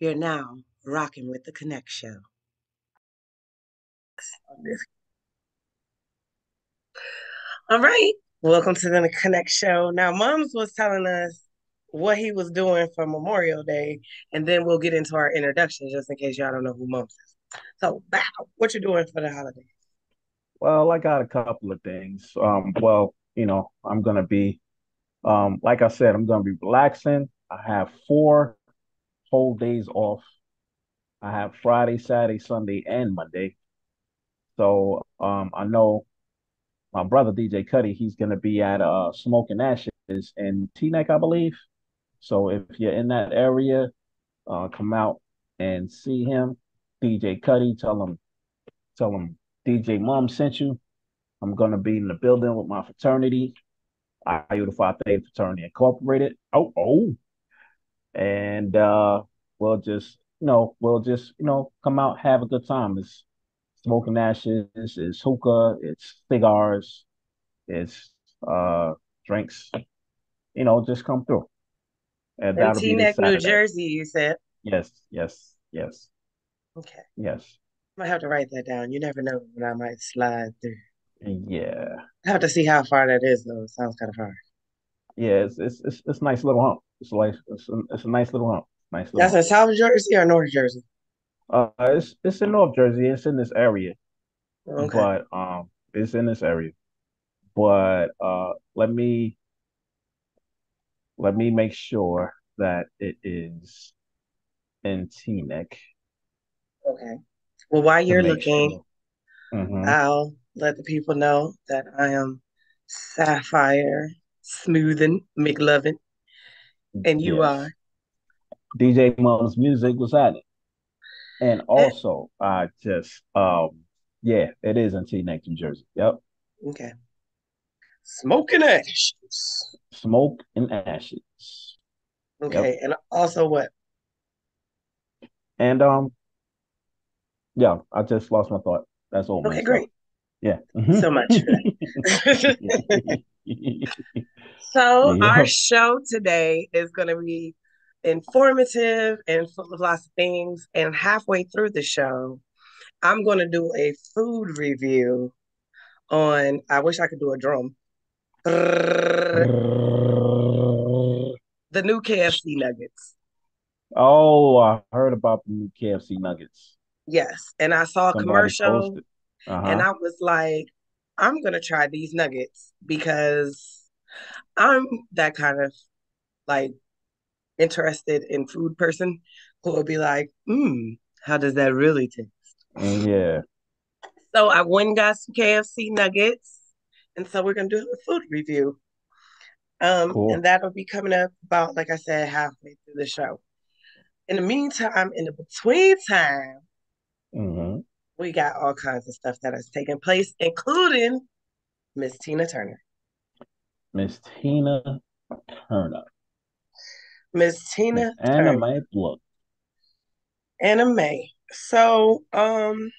You're now rocking with the Konnect Show. All right. Welcome to the Konnect Show. Now, Mums was telling us what he was doing for Memorial Day, and then we'll get into our introduction just in case y'all don't know who Mums is. So, Bow, what you doing for the holiday? Well, I got a couple of things. I'm gonna be, like I said, I'm gonna be relaxing. I have 4 whole days off. I have Friday, Saturday, Sunday, and Monday. So, I know my brother DJ Cuddy, he's gonna be at Smoking Ashes in Teaneck, I believe. So if you're in that area, come out and see him. DJ Cuddy, tell him DJ Mom sent you. I'm gonna be in the building with my fraternity. Iota Phi Theta Fraternity Incorporated. And we'll just come out, have a good time. It's smoking ashes, it's hookah, it's cigars, it's drinks. Just come through. And In that'll be this Teaneck, New Saturday. Jersey, you said. Yes, yes, yes, Okay. yes. I might have to write that down. You never know when I might slide through. Yeah. I have to see how far that is, though. It sounds kind of far. Yeah, it's a nice little hump. It's a nice little hump. Nice little That's hump. in South Jersey or North Jersey? It's in North Jersey. It's in this area, Okay. but it's in this area. But let me make sure that it is in Teaneck Okay. Well, while to you're make looking, sure. Hmm. I'll let the people know that I am Sapphire Smoothing McLovin, and you are. Yes, DJ Mum's music was at it, and Eh, also I just yeah, it is in Teaneck, New Jersey. Yep, okay. Smoking ashes. Smoke and Ashes. Yep, Okay. And also what? and yeah, I just lost my thought. That's all, man. Okay, So great. yeah. Thank you so much for that. So, our Yep. show today is going to be informative and full of lots of things. And halfway through the show, I'm going to do a food review on, I wish I could do a drum. The new KFC nuggets. Oh, I heard about the new KFC Nuggets. Yes. And I saw a Somebody commercial posted. and Uh-huh. I was like, I'm going to try these nuggets because I'm that kind of like interested in food person who will be like, how does that really taste? Yeah, So I went and got some KFC nuggets. And so we're going to do a food review. And cool. that'll be coming up about, like I said, halfway through the show. In the meantime, in the between time, Hmm. we got all kinds of stuff that has taken place, including Miss Tina Turner. Miss Tina Turner. Miss Miss Tina Turner, Anime Look. anime. So, one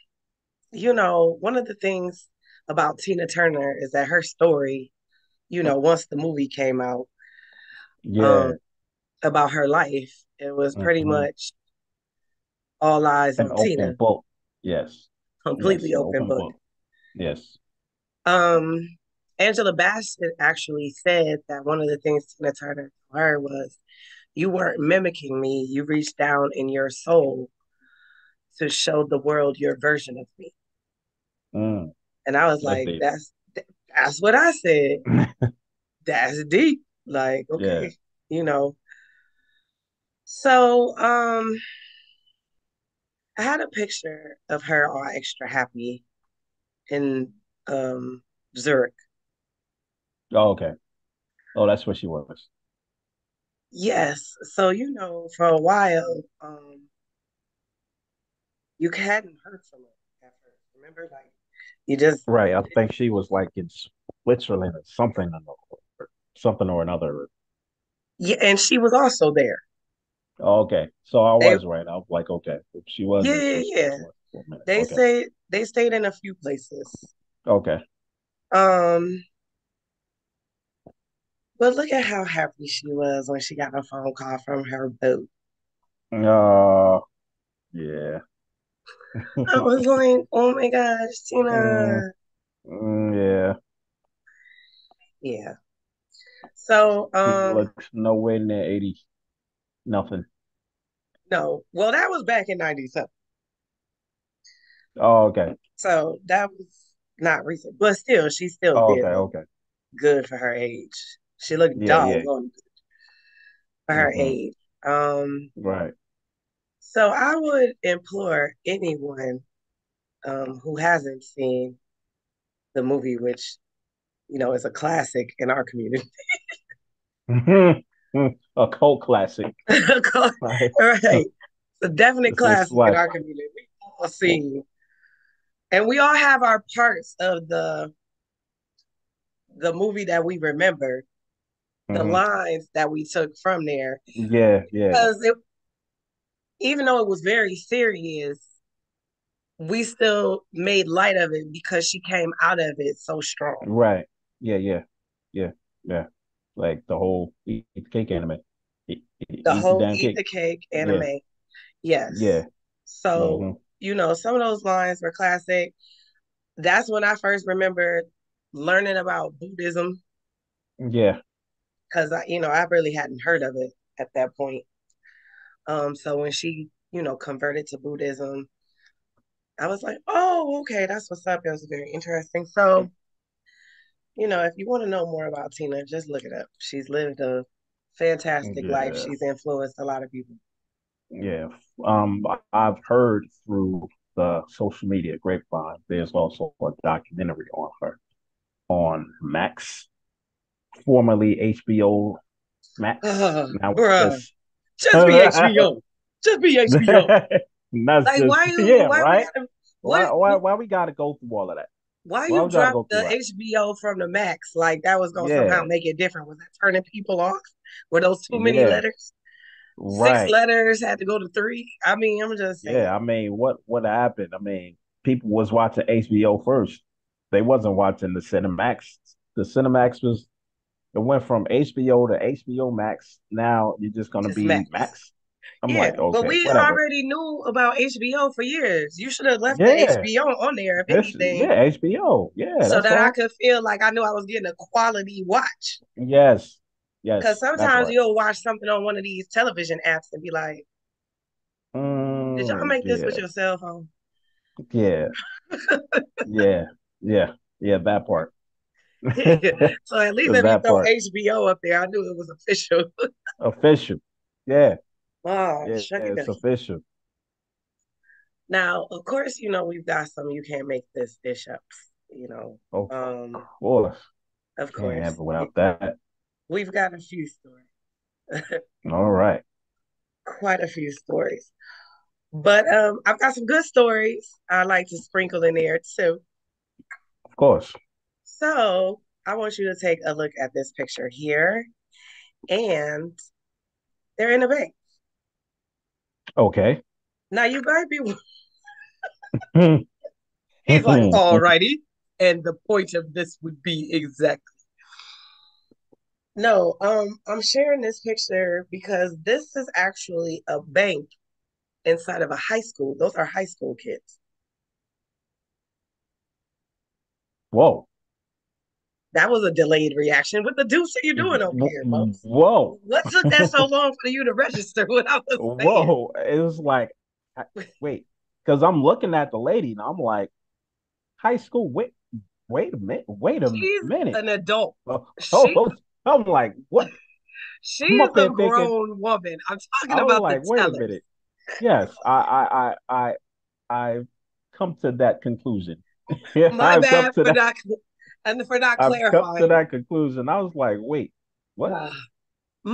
of the things about Tina Turner is that her story, once the movie came out, Yeah. um, about her life, it was pretty Hmm. much all eyes An on open Tina, book. Yes. Yes, completely an open open book. book. Yes. Um, Angela Bassett actually said that one of the things Tina Turner told her was, "You weren't mimicking me. You reached down in your soul to show the world your version of me." Mm, And I was that's like, deep. that's what I said. That's deep. Like, Yeah. okay, you know. So, I had a picture of her all extra happy in Zurich. Oh, okay. Oh, that's where she was. Yes. So, for a while, you hadn't heard from her at first. Remember, like you just Right. I think she was like in Switzerland or something or another. yeah, and she was also there. Oh, okay. So I They was right. I was like, okay. She was yeah, in yeah, Switzerland yeah. for a minute. They Okay. say they stayed in a few places. Okay. Um, but look at how happy she was when she got a phone call from her boo. Uh, yeah. I was like, oh my gosh, Mm, Tina. yeah. Yeah. So, He looks nowhere near 80. Nothing. no. Well, that was back in 97. Oh, okay. So that was not recent. But still, she still Oh, did okay. look Okay. good for her age. She looked Yeah. Yeah. doggone good for her Hmm. age. Um, Right. so I would implore anyone who hasn't seen the movie, which is a classic in our community. A cult classic. Right. Right. It's a definite This is classic in like, our community. We all seen. And we all have our parts of the movie that we remember, the mhm. lines that we took from there. Yeah. Yeah. Because even though it was very serious, we still made light of it because she came out of it so strong. Right. Yeah. Yeah. Yeah. Yeah. Like the whole eat the cake anime. The Eat the whole damn Eat cake. the Cake Yeah. anime. Yes. Yeah. So, Hmm. some of those lines were classic. That's when I first remembered learning about Buddhism Yeah. because I really hadn't heard of it at that point. So when she, converted to Buddhism, I was like, oh, okay, that's what's up. It was very interesting. So, if you want to know more about Tina, just look it up. She's lived a fantastic life. Yeah. She's influenced a lot of people. Yeah. I've heard through the social media grapevine, there's also a documentary on her on Max, formerly HBO Max. Now it's Bruh, just just be HBO. Just be HBO. that's Like, just yeah, why we right? gotta, Why what, why why we gotta go through all of that? why Why you we gotta dropped go through the that? HBO from the Max? Like, that was gonna somehow Yeah, make it different. Was that turning people off? Were those too many yeah, letters? Six right. letters had to go to three. I mean, I'm just saying. Yeah, I mean, what happened? I mean, people was watching HBO first. They wasn't watching the Cinemax. The Cinemax was it went from HBO to HBO Max. Now you're just gonna Just be Max. Max. I'm Yeah, like, but okay, we whatever. already knew about HBO for years. You should have left the Yeah, HBO on there, if this anything, yeah, HBO. Yeah, so that's that I all. could feel like I knew I was getting a quality watch. Yes, Because yes, that sometimes part. you'll watch something on one of these television apps and be like, did y'all make this with Yeah, your cell phone? yeah, yeah, yeah, yeah, that part. So at least if you That throw part. HBO up there, I knew it was official. Official. Yeah, Oh, yeah, it's shucks. official. Now, of course, we've got some you can't make this dish ups, Of Um, course. of Can't have course. it without that. We've got a few stories. All right. Quite a few stories. But I've got some good stories I like to sprinkle in there too. Of course. So I want you to take a look at this picture here. And they're in a bank. Okay. Now you might be he's like, all righty. And the point of this would be exactly. No, I'm sharing this picture because this is actually a bank inside of a high school. Those are high school kids. Whoa. That was a delayed reaction. What the deuce are you doing over here, folks? Whoa. What took that so long for you to register what I was saying? Whoa. It was like, wait, because I'm looking at the lady and I'm like, high school. Wait a minute. Wait a She's minute. an adult. Oh, She oh, I'm like, what? I'm she's up a here thinking, grown woman. I'm talking I was about the like, wait a tellers. minute. Yes, I've come to that conclusion. Yeah, My bad for not I've come to clarifying. that conclusion. I was like, wait, what? Uh,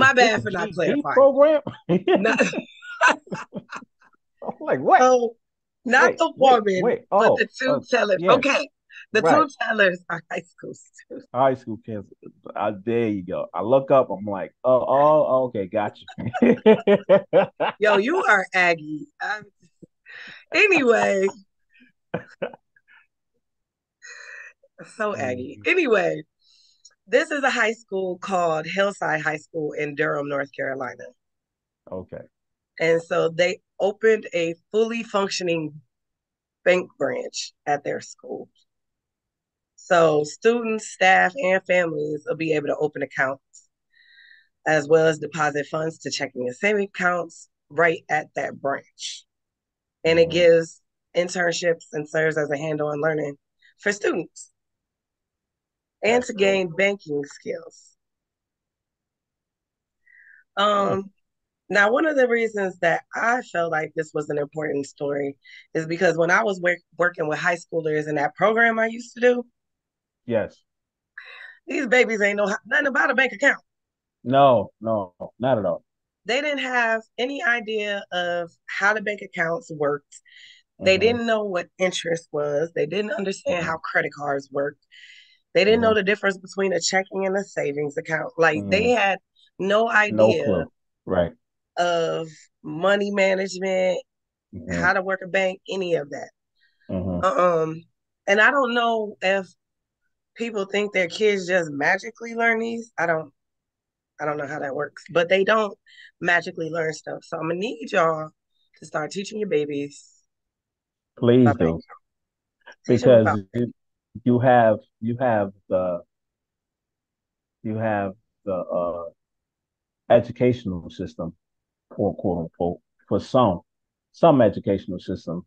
Is my this bad a for not GD clarifying. program? Not, I'm like, what? so, not the woman, Wait. but the two tellers. Yeah, Okay, the two right. tellers are high school students. High school kids. There you go. I look up. I'm like, okay, got you. Yo, you are Aggie. Anyway, so Aggie. Anyway, this is a high school called Hillside High School in Durham, North Carolina. Okay. And so they opened a fully functioning bank branch at their school. So students, staff, and families will be able to open accounts as well as deposit funds to checking and saving accounts right at that branch. And it Mhm. gives internships and serves as a hand-on learning for students and That's to dope. gain banking skills. Hmm. Um, Now, one of the reasons that I felt like this was an important story is because when I was working with high schoolers in that program I used to do, Yes. these babies ain't know nothing about a bank account. No, no, not at all. They didn't have any idea of how the bank accounts worked. They Hmm. didn't know what interest was. They didn't understand Hmm. how credit cards worked. They didn't know Hmm. the difference between a checking and a savings account. Like they Hmm. had no No idea clue. Right. of money management, Hmm. how to work a bank, any of that. Hmm. Um, and I don't know if people think their kids just magically learn these. I don't know how that works, but they don't magically learn stuff. So I'm gonna need y'all to start teaching your babies Please about banking. do, Teach them because about banking. you have the educational system, or quote unquote, for some educational system.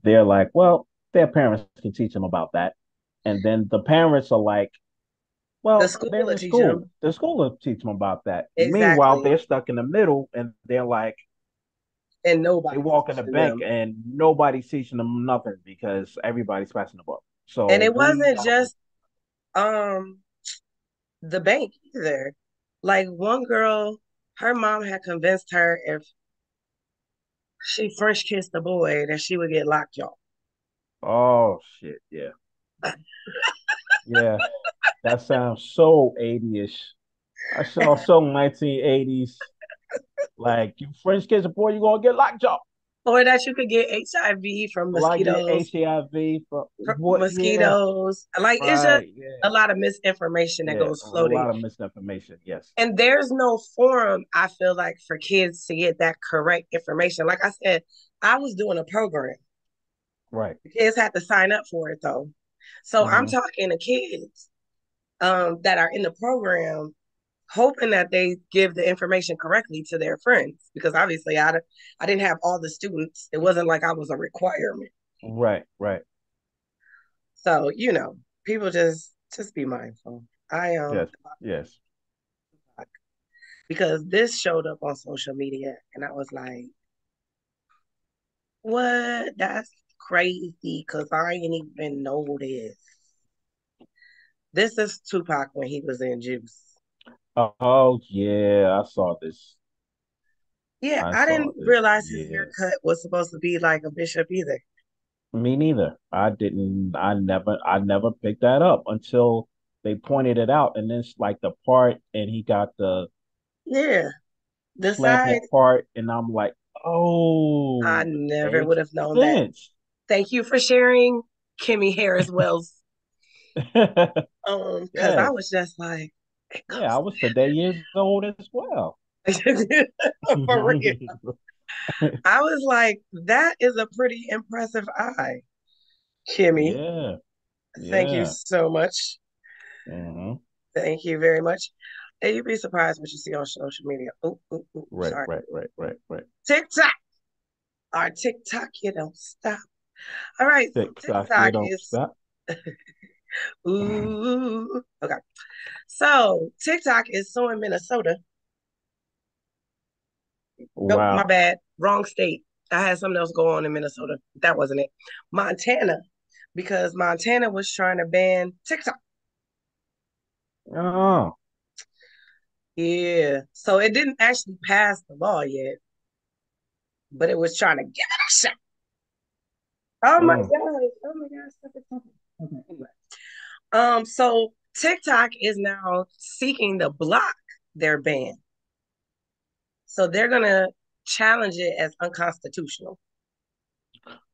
They're like, well, their parents can teach them about that, and then the parents are like, The well, school they're will in teach school. them The school will teach them about that. Meanwhile, exactly, they're stuck in the middle, and they're like, and they nobody's walk in the teaching bank, them. and nobody's teaching them nothing because everybody's passing the buck. And So it we wasn't gotta. just um the bank either. Like one girl, her mom had convinced her if she French kissed a boy that she would get lockjaw. Oh shit! Yeah, yeah. That sounds so 80ish. I saw so 1980s. Like you French kids, boy, you gonna get lockjaw. Or that you could get HIV from Will I get mosquitoes, HIV for what? Yeah, mosquitoes. Like it's just right. a Yeah, lot of misinformation that yeah. goes A floating. lot of misinformation. Yes. And there's no forum, I feel like, for kids to get that correct information. Like I said, I was doing a program. Right. The kids had to sign up for it though. So I'm Hmm. talking to kids that are in the program, hoping that they give the information correctly to their friends. Because obviously I didn't have all the students. It wasn't like I was a requirement. Right. Right. So, people just be mindful. I Yes. Yes. because this showed up on social media and I was like, what? That's crazy because I didn't even know this. This is Tupac when he was in Juice. Oh yeah, I saw this. Yeah, I I saw didn't this. realize his Yeah. haircut was supposed to be like a bishop either. Me neither. I didn't. I never picked that up until they pointed it out, and then it's like the part, and he got the Yeah, the side, slant part, and I'm like, I oh, never would makes have known that. sense. Thank you for sharing, Kimmy Harris Wells. Because I Yes. was just like, it Yeah, I was today years old as well. goes for real. I was like, that is a pretty impressive eye, Kimmy. Yeah. Thank you Yeah. so much. Hmm. Thank you very much. And you'd be surprised what you see on social media. Oh, oh, oh, Right, sorry. right, right, right, right. TikTok. Our TikTok, you don't stop. All right, so Tick tock, you TikTok don't is stop. ooh. Okay. So TikTok is so in Minnesota. Nope, my Wow. bad. Wrong state. I had something else go on in Minnesota. That wasn't it. Montana, because Montana was trying to ban TikTok. Oh. Yeah. So it didn't actually pass the law yet, but it was trying to give it a shot. Oh my Mm. god! Oh my god! Stop it, stop it. Okay. Anyway. So TikTok is now seeking to block their ban. So they're gonna challenge it as unconstitutional.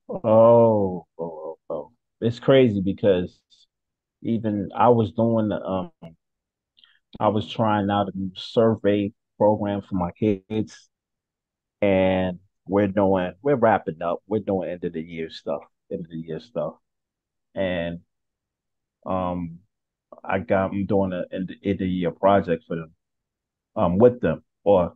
Oh. It's crazy because even I was trying out a new survey program for my kids, and we're wrapping up. We're doing end of the year stuff, and um, I'm doing an end of the year project for them, with them or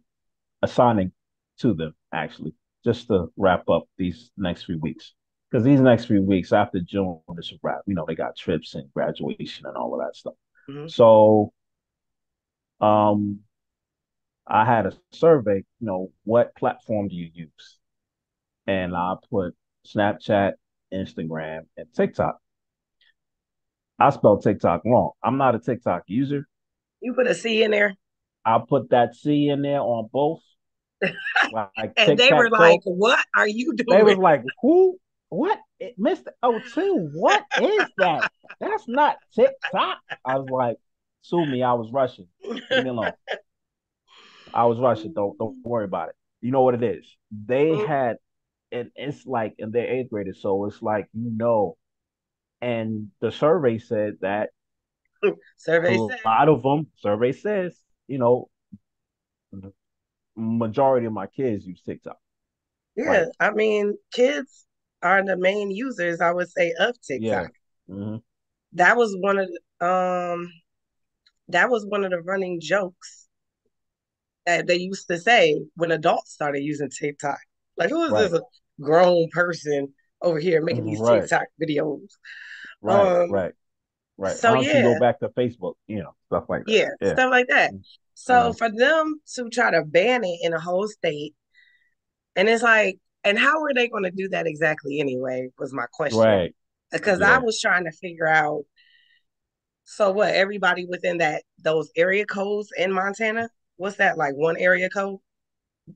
assigning to them actually, just to wrap up these next few weeks. Because these next few weeks after June is a wrap. You know, they got trips and graduation and all of that stuff. Mhm. So, um, I had a survey, what platform do you use? And I put Snapchat, Instagram, and TikTok. I spelled TikTok wrong. I'm not a TikTok user. You put a C in there, I put that C in there on both, like and tic they were tac like, toe. "What are you They doing?" was like, who? What? Mr. O2, what is that? That's not TikTok. I was like, sue me. I was rushing. Leave me alone. I was rushing. Don't worry about it. You know what it is? They had, and it's like, and they're eighth graders, so it's like, and the survey said that a Survey said, lot of them, survey says, you know, the majority of my kids use TikTok. "Yeah, Like, I mean, kids are the main users, I would say, of yeah, TikTok." hmm That was one of that was one of the running jokes that they used to say when adults started using TikTok. Like, who is right, this grown person over here making these right, TikTok videos? right, Um, right, right. so Why don't you go yeah, back to Facebook? Stuff like that. yeah, Yeah. stuff like that. So Mm-hmm. for them to try to ban it in a whole state, and it's like, and how are they going to do that exactly anyway? Was my question. Right. Because I Yeah. was trying to figure out, so what, everybody within those area codes in Montana, what's that, like one area code?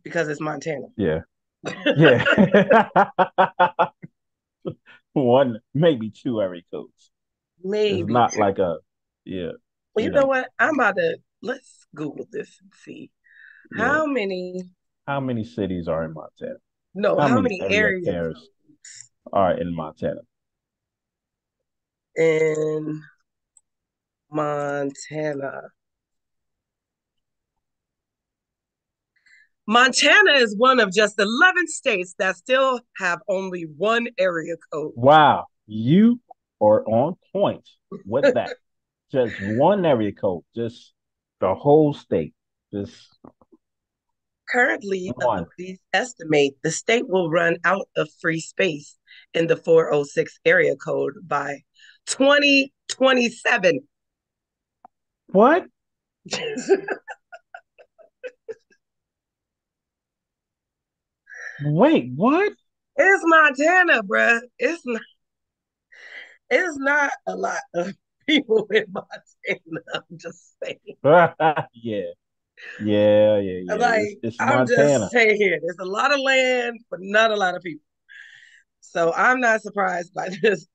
Because it's Montana. Yeah. Yeah. One, maybe two area codes. It's Maybe not two. like a, yeah, Well, you you know know, what? Let's Google this and see yeah. how many, How many cities are in Montana? no, How how many many area area pairs codes are in Montana? in Montana? Montana is one of just 11 states that still have only one area code. Wow. You are on point with that. Just one area code, just the whole state. Just Currently, one. authorities estimate the state will run out of free space in the 406 area code by 2027. What? It's Wait, what? Montana, bruh. It's not a lot of people in Montana. I'm just saying. Yeah. Yeah, yeah, yeah. Like, It's I'm just Montana. saying, there's a lot of land, but not a lot of people. So I'm not surprised by this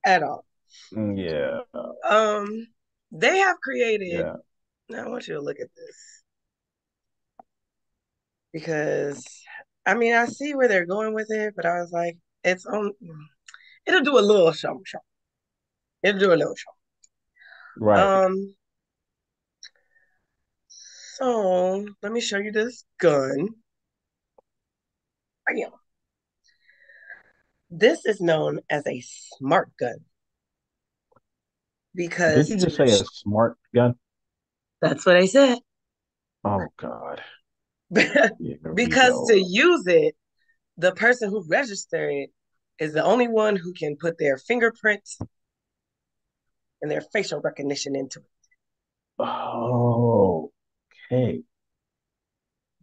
at all. Yeah, Um, they have created. yeah. Now I want you to look at this because I mean I see where they're going with it, but I was like, it's on. It'll do a little show, show. It'll do a little show. Right. Um, so let me show you this gun. Bam. This is known as a smart gun Did because you just say a smart gun? that's what I said. Oh God. Here we Because to go. use it, the person who registered it is the only one who can put their fingerprints and their facial recognition into it. Oh, okay.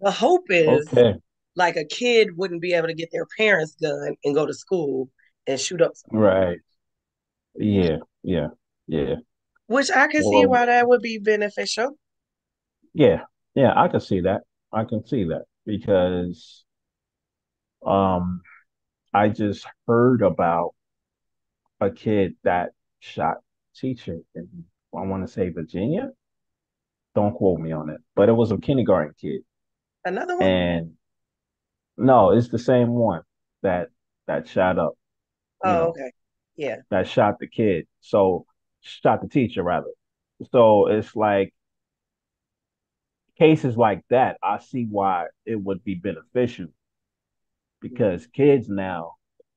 The hope is Okay. like a kid wouldn't be able to get their parents' gun and go to school and shoot up something. Right. Yeah. Yeah. Yeah. Which I can see Well, why that would be beneficial. yeah. Yeah, I can see that. I can see that because um I just heard about a kid that shot teacher in, I want to say, Virginia. Don't quote me on it, but it was a kindergarten kid. Another one? And no, it's the same one that shot up, you Oh, know, okay. Yeah. that shot the kid. So shot the teacher rather. So it's like cases like that, I see why it would be beneficial because kids now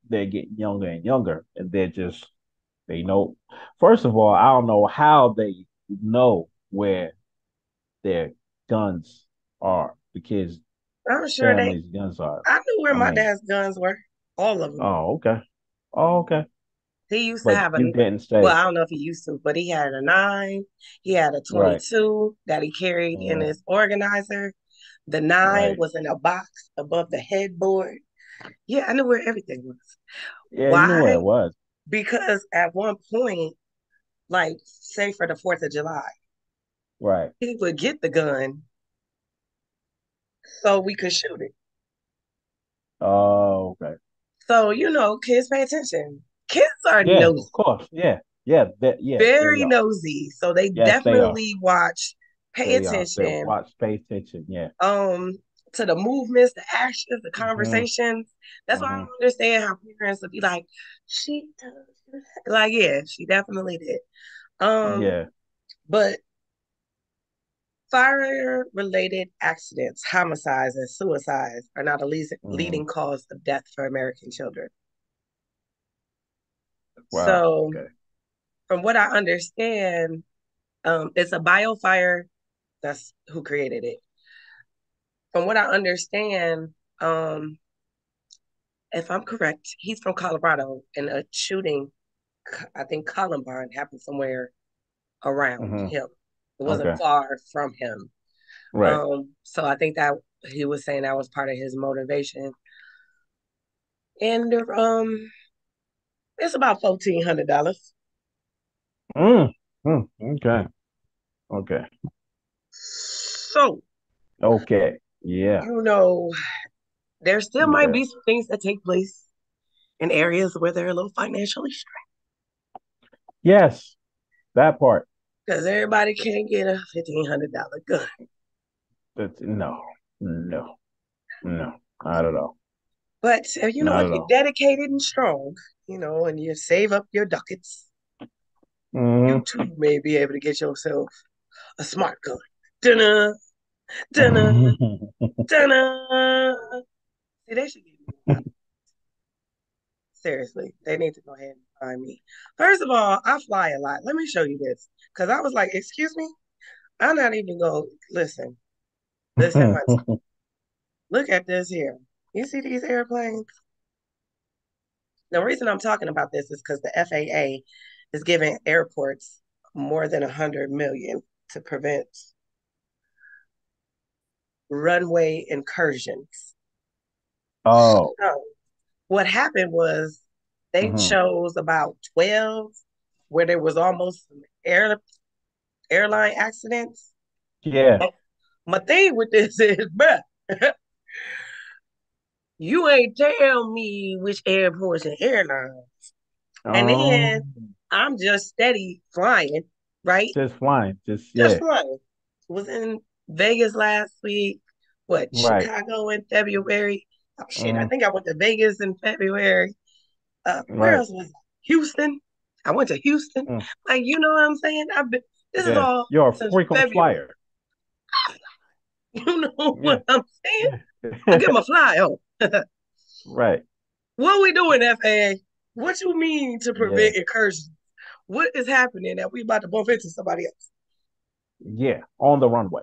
they're getting younger and younger, and they know. First of all, I don't know how they know where their guns are. The kids' I'm sure families' guns are. I knew where I my mean, dad's guns were, all of them. oh okay, oh okay, He used to but have you didn't say well, I don't know if he used to, but he had a 9, he had a right. 22 that he carried in Mm, his organizer. The 9 right. was in a box above the headboard. Yeah, I knew where everything was. Yeah, you knew where it Why? was. Because at one point, like, say for the 4th of July, Right. he would get the gun so we could shoot it. Oh, okay. So, kids pay attention. Kids are Yeah, nosy, of course. Yeah. Yeah. Yes, they very are. nosy. So they Yes, they are. definitely watch, pay They are. They attention, watch, pay attention. Yeah. um, to the movements, the actions, the Hmm. conversations. That's why I Hmm. don't understand how parents would be like, she does that. Like, yeah, she definitely did. Um, Yeah. but fire related accidents, homicides, and suicides are not a Hmm. leading cause of death for American children. Wow. So, Okay. from what I understand, it's a biofire. That's who created it. From what I understand, um, if I'm correct, he's from Colorado, and a shooting, I think Columbine, happened somewhere around Hmm. him. It wasn't Okay. far from him. Right. So I think that he was saying that was part of his motivation. And it's about $1,400. Mm. Mm. Okay. Okay. So, Okay. Yeah. you know, there still might Yeah. be some things that take place in areas where they're a little financially strapped Yes. That part. because everybody can't get a $1,500 gun. That's no. No. No. Not at all. But Not if at you're all. dedicated and strong, and you save up your ducats, you Hmm. too may be able to get yourself a smart gun. Dunna, dunna, dunna. See, they should give me a lot. Seriously, they need to go ahead and find me. First of all, I fly a lot. Let me show you this. Because I was like, excuse me? I'm not even going to listen. Listen, honey. Look at this here. You see these airplanes? The reason I'm talking about this is because the FAA is giving airports more than 100 million to prevent runway incursions. Oh. So what happened was they Hmm. chose about 12 where there was almost some airline accidents. Yeah. My thing with this is, bruh, you ain't tell me which airports and airlines. And then Um. I'm just steady flying, right? Just flying. Just Just yeah. flying. Was in Vegas last week. What, Right. Chicago in February? Oh shit, I Hmm. think I went to Vegas in February. Where Right. else was it? Houston? I went to Houston. Mm. Like, you know what I'm saying? This is Yeah. all You're a since frequent February. flyer. You know Yeah. what I'm saying? Yeah. I get my fly on. Right. What we doing, FAA? What you mean to Yeah. prevent incursions? What is happening that we about to bump into somebody else? Yeah. On the runway.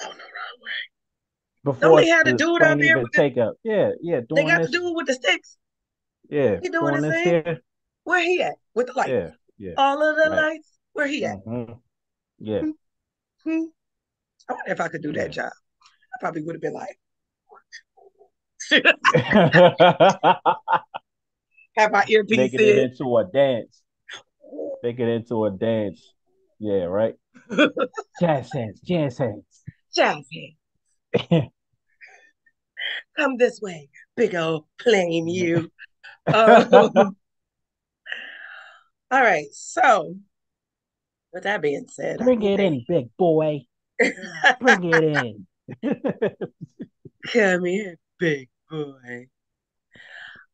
Oh, no, wrong way. Don't they Before have the the dude out plane there even with the, take up. Yeah. Yeah. they Doing got the this. dude with the sticks? Yeah. He doing Doing his this thing? here. Where he at? With the lights. Yeah. Yeah. All of the Right. lights? Where he at? Hmm. Yeah. Hmm. I wonder if I could do that Yeah. job. I probably would have been like, have my earpiece Making it in. into a dance. Make it into a dance. Yeah, right. Jazz hands, jazz hands. Jazzy, come this way, big old plain you. Um, all right, so with that being said, I Bring think it they in, big boy. Bring it in. come here, big boy.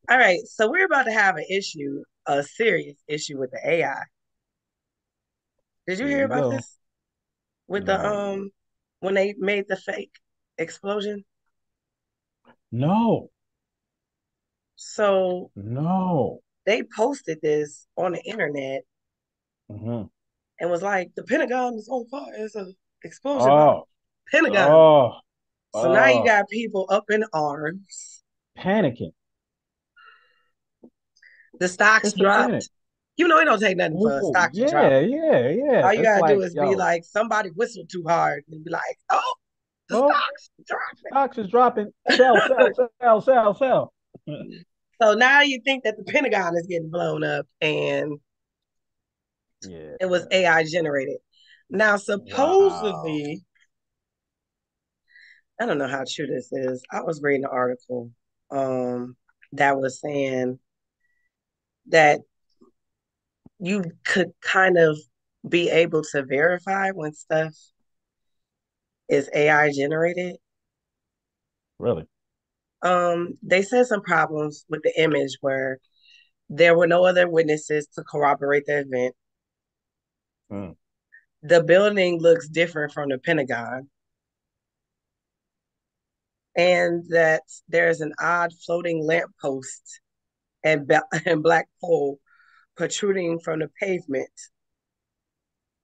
All right, so we're about to have an issue, a serious issue with the AI. Did you Here hear we about go. this? With the No. when they made the fake explosion. No, So no. they posted this on the internet Hmm. and was like, the Pentagon is on fire. It's an explosion by the Oh, Pentagon. oh, So now you oh. got people up in arms. Panicking. The stocks It's a panic. dropped. You know, it don't take nothing for a Oh, stock to drop. yeah, yeah, yeah. All you It's gotta do like, is be yo, like, somebody whistled too hard and be like, oh, the oh, stocks stocks is dropping. Sell, sell, dropping. sell, sell, sell. So now you think that the Pentagon is getting blown up and Yeah. it was AI generated. Now, Wow. supposedly, I don't know how true this is. I was reading an article that was saying that you could kind of be able to verify when stuff is AI generated. Really? They said some problems with the image where there were no other witnesses to corroborate the event. Mm. The building looks different from the Pentagon, and that there's an odd floating lamppost and black pole protruding from the pavement.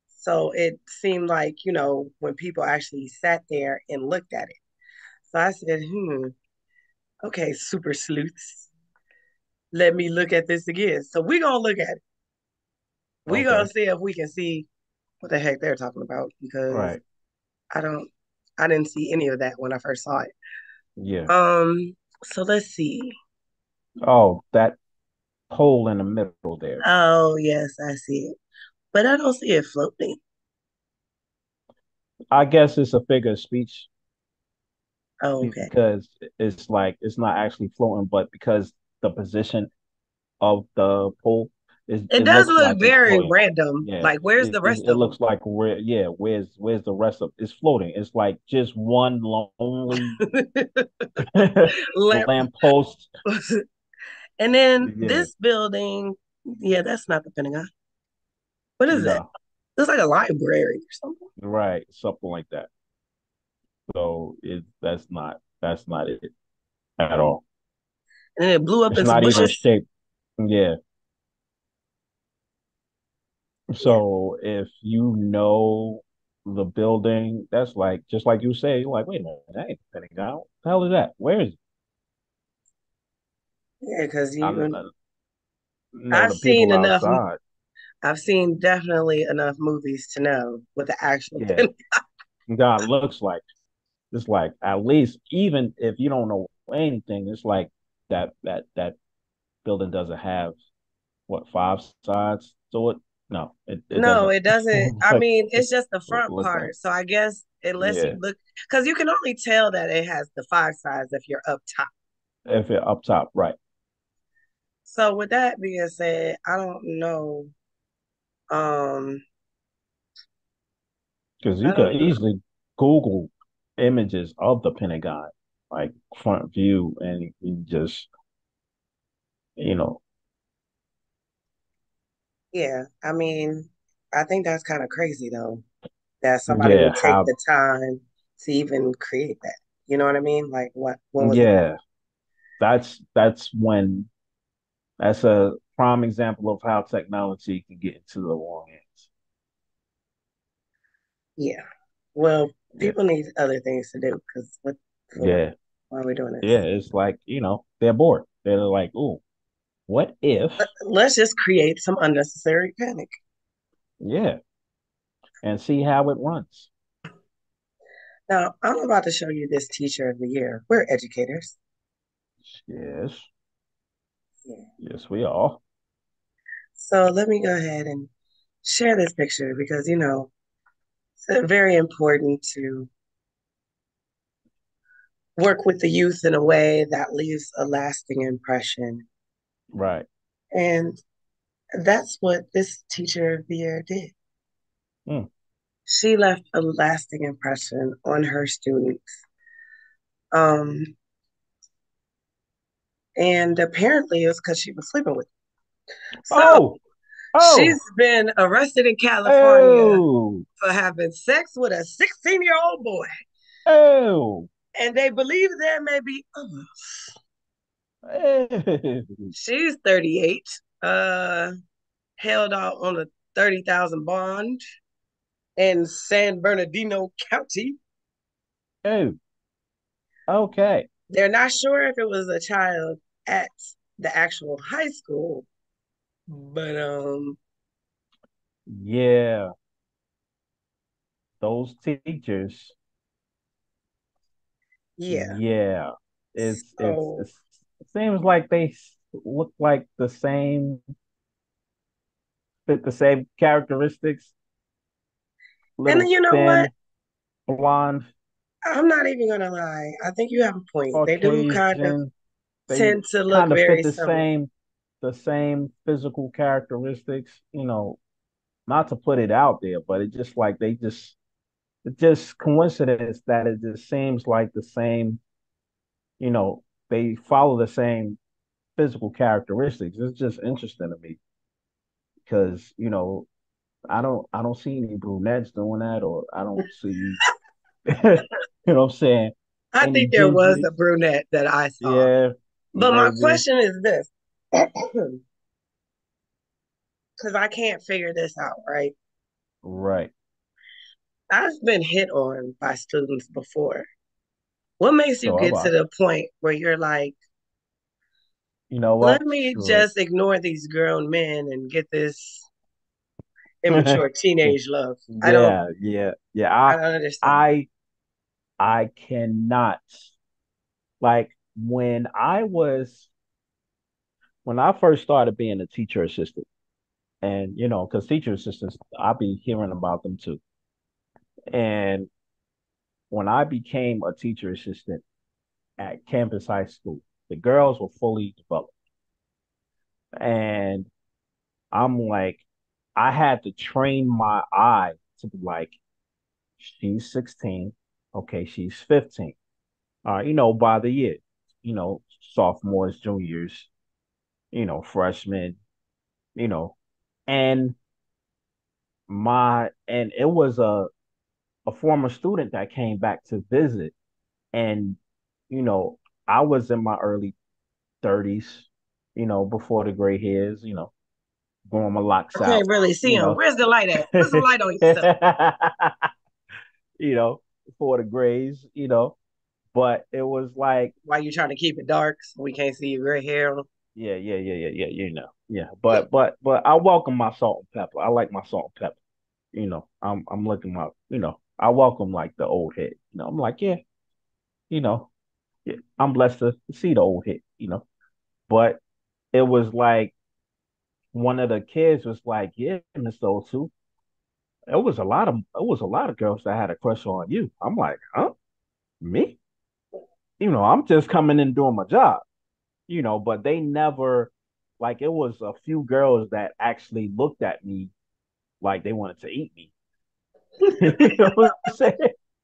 So it seemed like, when people actually sat there and looked at it. So I said, okay, super sleuths, let me look at this again. So we're going to look at it. We're going Okay. to see if we can see what the heck they're talking about because Right. I don't, I didn't see any of that when I first saw it. Yeah. So let's see. Oh, that pole in the middle there. Oh, yes, I see it. But I don't see it floating. I guess it's a figure of speech Oh, okay. because it's like it's not actually floating, but because the position of the pole is, It it does looks look like it's very floating. random. Yeah, Like, where's the rest it of them? looks like where's the rest of it's floating. It's like just one lonely Lamp. lamppost. And then Yeah, this building, yeah, that's not the Pentagon. What is that? no, It's like a library or something. right, something like that. So that's not it at all. And then it blew up It's into not even bushes. shaped. Yeah. Yeah. So if you know the building, that's like just like you say, you're like, wait a minute, that ain't the Pentagon. What the hell is that? Where is it? Yeah, because I'm you know I've the seen people enough outside. I've seen definitely enough movies to know what the actual Yeah, Pentagon. God looks like it's like at least even if you don't know anything, it's like that building doesn't have what five sides to it. No, it No, doesn't it doesn't. I look mean, it's just the front look like part. So I guess unless you yeah. look, because you can only tell that it has the five sides if you're up top. If it up top, right. So with that being said, I don't know. Um, Because you I could don't know. easily Google images of the Pentagon, like front view, and you just, you know, Yeah, I mean, I think that's kind of crazy though, that somebody yeah, would take how, the time to even create that. You know what I mean? Like what when was it? yeah, that's when that's a prime example of how technology can get into the wrong hands. Yeah. Well, Yeah, people need other things to do because what for? yeah, Why are we doing yeah. this? It's like, they're bored. They're like, oh, what if? Let's just create some unnecessary panic. Yeah, and see how it runs. Now, I'm about to show you this teacher of the year. We're educators. Yes, Yeah. yes, we are. So let me go ahead and share this picture because, it's very important to work with the youth in a way that leaves a lasting impression. Right. And that's what this teacher of the year did. Mm. She left a lasting impression on her students. Um, and apparently it was because she was sleeping with them. So Oh. She's Oh, been arrested in California oh, for having sex with a 16-year-old boy. oh, And they believe there may be others. oh. She's 38, held out on a 30,000 bond in San Bernardino County. Oh, okay. They're not sure if it was a child at the actual high school, but Yeah, those teachers. yeah. Yeah, So it seems like look like the same, fit the same characteristics. and then Little you know what? thin, blonde, I'm not even gonna lie. I think you have a point. They do kind of Caucasian. They tend to look kind of fit very similar. the same physical characteristics. Not to put it out there, but it just like it just coincidence that it just seems like the same. You know, they follow the same physical characteristics. It's just interesting to me because I don't see any brunettes doing that, or I don't see what I'm saying, I any think there was a gingers. brunette that I saw. Yeah, But my maybe. question is this, because I can't figure this out, right? Right. I've been hit on by students before. What makes you So get to about the point where you're like, you know let what? me Screw just ignore these grown men and get this immature it. teenage love? Yeah, yeah, yeah. I don't understand. I I cannot, like, when I first started being a teacher assistant, and because teacher assistants, I'll be hearing about them too. And when I became a teacher assistant at campus high school, the girls were fully developed. And I'm like, I had to train my eye to be like, she's 16. Okay, she's 15. By the year, sophomores, juniors, freshmen, you know, and and it was a former student that came back to visit. And, you know, I was in my early 30s, before the gray hairs, growing my locks I can't out, really see you them. know, Where's the light at? Put some you light on yourself. before the grays, but it was like, Why you trying to keep it dark so we can't see your gray hair? yeah, yeah, yeah, yeah, yeah, yeah. But I welcome my salt and pepper. I like my salt and pepper. I'm looking my, I welcome like the old head. I'm like, yeah, you know, yeah, I'm blessed to see the old head. But it was like one of the kids was like, yeah, Mr. O2, it was a lot of girls that had a crush on you. I'm like, huh? Me? I'm just coming in doing my job, but they never, like, it was a few girls that actually looked at me like they wanted to eat me. You know what I'm saying?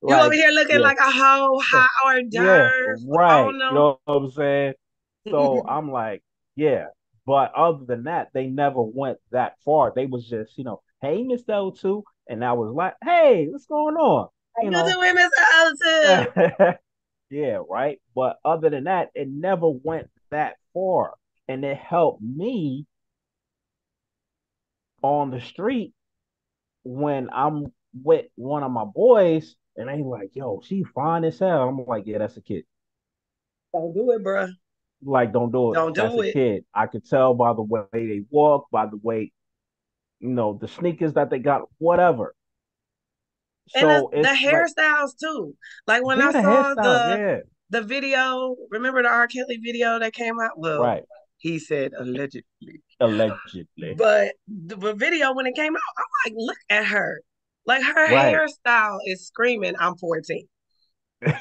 You over Like, here looking yeah, like a whole hot hors yeah, d'oeuvre. Oh right. You no. know what I'm saying? So I'm like, yeah. But other than that, they never went that far. They was just, hey, Mr. O2. And I was like, hey, what's going on? How You you know, doing, Mr. Elton? yeah, right. But other than that, it never went that far. And it helped me on the street when I'm with one of my boys and they like, yo, she fine as hell. I'm like, yeah, that's a kid. Don't do it, bruh. Like, don't do it. Don't That's do a it. kid. I could tell by the way they walk, by the way, the sneakers that they got, whatever. And So the it's like, hairstyles too. Like when I yeah, the saw hairstyle, yeah, the video, remember the R. Kelly video that came out? Well, right. he said allegedly. Allegedly. But the video when it came out, I'm like, look at her. Like her Right. hairstyle is screaming, I'm 14.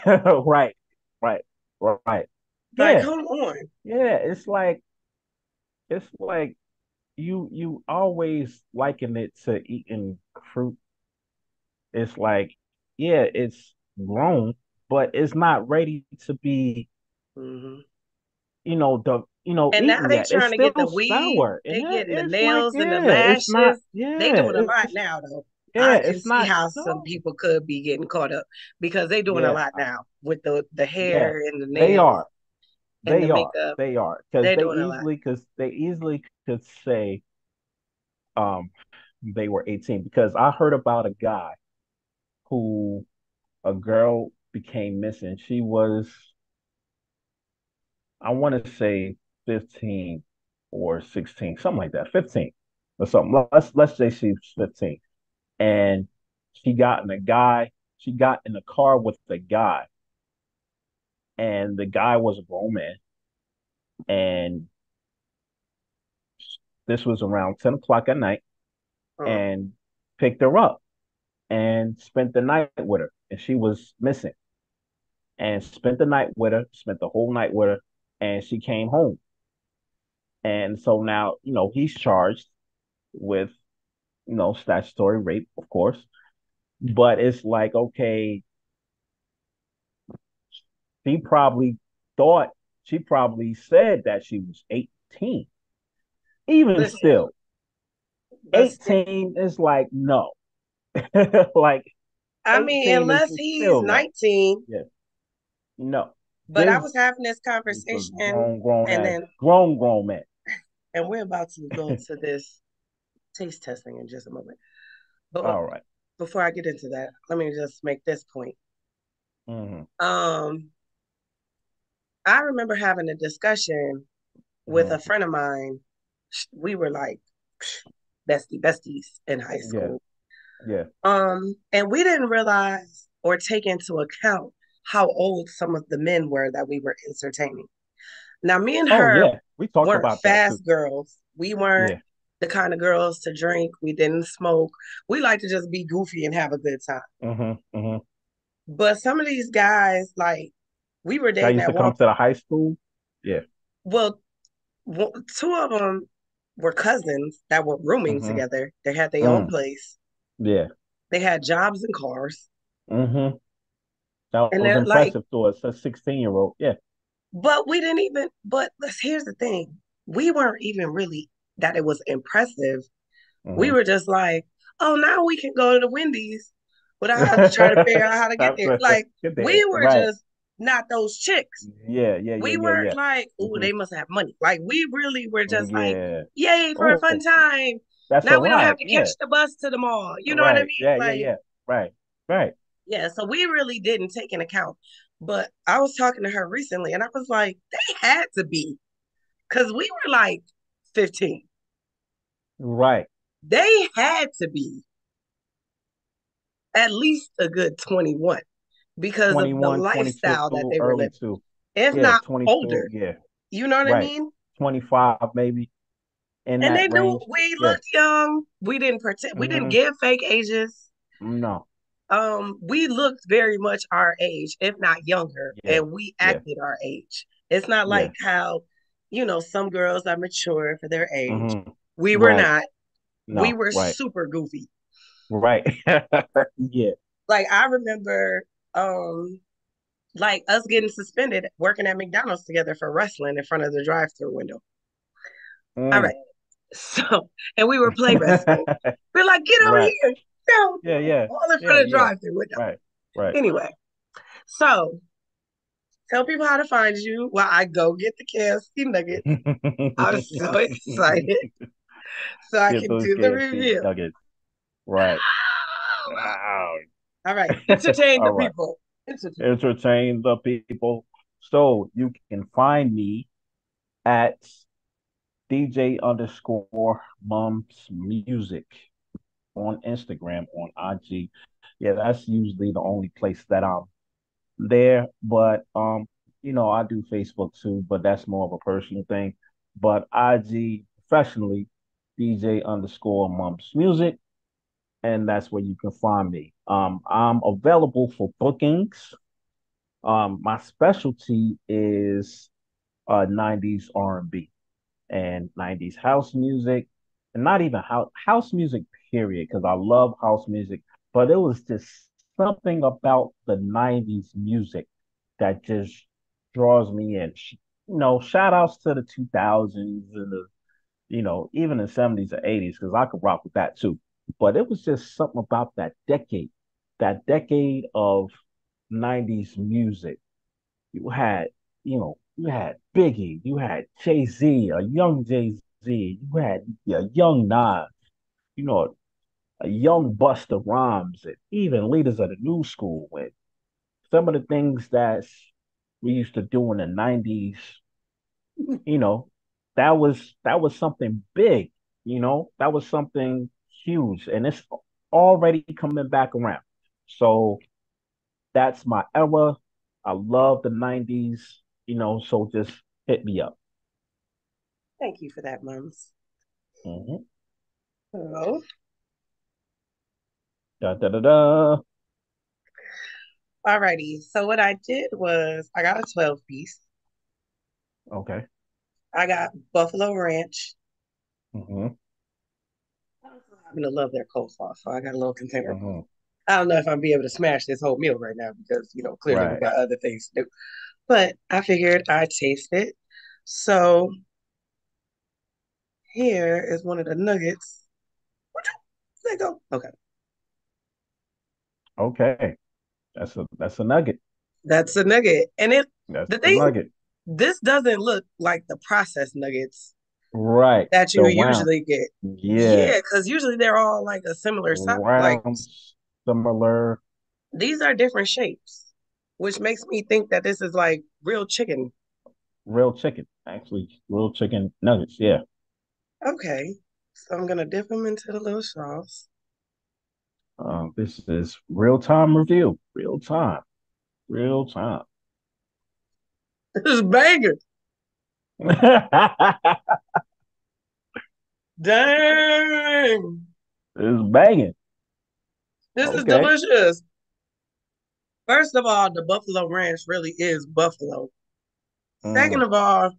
Right. Right. Right. Like, Yeah. come on. Yeah. It's like you always liken it to eating fruit. It's like, yeah, it's grown, but it's not ready to be, Hmm. And now eaten they yet. It's trying to get still the weave. sour. And They getting the it's like, nails and the yeah, it's not, lashes. They yeah, doing a lot now, though. yeah, I can it's see not, how some no, people could be getting caught up because they doing a yeah, lot now with the yeah, hair and the they nails are, and the they are, makeup. they are, because They doing a lot. they easily could say, um, they were 18 because I heard about a guy who a girl became missing. She was, I want to say 15 or 16, something like that, 15 or something. Let's say she's 15. And she got in a guy, she got in a car with the guy, and the guy was a grown man. And this was around 10 o'clock at night, Uh, and picked her up and spent the night with her. And she was missing. And spent the night with her, spent the whole night with her, and she came home. And so now, he's charged with, statutory rape, of course. But it's like, okay, she probably thought, she probably said that she was 18. Even Listen, still, but still, 18 is like, no. Like, I mean, 18 is unless he's still no. 19. Yeah, no. But I This was having this is a conversation, grown and ass, then grown man. we're about to go to this taste testing in just a moment. But All right. before I get into that, let me just make this point. Mm-hmm. Um, I remember having a discussion with a Mm-hmm. friend of mine. We were like besties in high Yeah. school. Yeah. And we didn't realize or take into account how old some of the men were that we were entertaining. Now, me and Oh her yeah. We talked weren't about that too. fast girls. We weren't Yeah. the kind of girls to drink. We didn't smoke. We like to just be goofy and have a good time. Mm-hmm. Mm-hmm. But some of these guys, like, we were That dating used at to one come to point. the high school. Yeah. Well, two of them were cousins that were rooming Mm-hmm. together. They had their own Mm. place. Yeah. They had jobs and cars. Mm-hmm. That And was they're like, impressive to us, a 16-year-old. Yeah. but we didn't even, but here's the thing. We weren't even really that it was impressive. We Mm-hmm. were just like, oh, now we can go to the Wendy's without having to try to figure out how to get there. Like, Get there. we were Right. just not those chicks. Yeah. Yeah. Yeah. We Yeah. weren't Yeah. like, oh, Mm-hmm. they must have money. Like, we really were just like, Yeah. yay for a fun Oh, time. that's a Now we don't have ride. to catch Yeah. the bus to the mall. You know what I Right. mean? Yeah. Yeah. Like, Yeah. Right. Right. yeah, so we really didn't take into account. But I was talking to her recently and I was like, they had to be because we were like 15. Right. They had to be at least a good 21 because of the 21, lifestyle that 22, they were early living, two. if Yeah. not 22. older. Yeah. You know what I Right. mean? 25 maybe in And that they knew range. we Yeah. looked young. We didn't pretend, we didn't Mm-hmm. give fake ages. No. We looked very much our age, if not younger, Yeah. and we Yeah. acted our age. It's not like Yeah. how, some girls are mature for their age. Mm-hmm. We were Right. not. We No. were Right. super goofy. Right. Yeah. Like I remember like us getting suspended working at McDonald's together for wrestling in front of the drive-through window. All right. Mm. So, and we were play wrestling. We're like, get over Right. here. No, Yeah. Yeah. all in Yeah. front of the Yeah. drive-through window. Right. Right. Anyway, so tell people how to find you while I go get the KFC Nugget. I'm so excited so I Get can those do the KFC review. nuggets. Right. Wow. All right. Entertain the All right. people. Entertain. Entertain the people. So you can find me at DJ underscore mums music on Instagram, on IG. Yeah, that's usually the only place that I'm there. But I do Facebook too, but that's more of a personal thing. But IG professionally, DJ underscore mums music, and that's where you can find me. I'm available for bookings. My specialty is 90s R&B and 90s house music, and not even house music, period, because I love house music, but it was just something about the 90s music that just draws me in. shout outs to the 2000s and the, even the 70s or 80s, because I could rock with that too. But it was just something about that decade of 90s music. You had, you had Biggie, you had Jay-Z, a young Jay-Z, you had a young Nas, you know, a young Busta Rhymes, and even leaders of the new school. And some of the things that we used to do in the 90s, you know, that was something big, that was something huge, and it's already coming back around. So that's my era. I love the 90s, so just hit me up. Thank you for that, Mums. Hmm. So, Da da da da. alrighty. So what I did was I got a 12 piece. Okay. I got Buffalo Ranch. Hmm. I also happen to love their coleslaw, so I got a little container. Hmm. I don't know if I'm be able to smash this whole meal right now because clearly we Right. got other things to do. But I figured I'd taste it. So here is one of the nuggets. There you go. Okay, Okay. That's a nugget. that's a nugget, and That's the the thing. nugget. This doesn't look like the processed nuggets Right. that The you round. usually get. Yeah. Yeah, because usually they're all like a similar size. Like Round, similar, these are different shapes, which makes me think that this is like real chicken. real chicken. Actually, real chicken nuggets. Yeah. Okay, so I'm gonna dip them into the little sauce. This is real time review. Real time. Real time. This is banging. Dang, It's banging. this is Okay. delicious. First of all, the buffalo ranch really is buffalo. Second Mm, of all,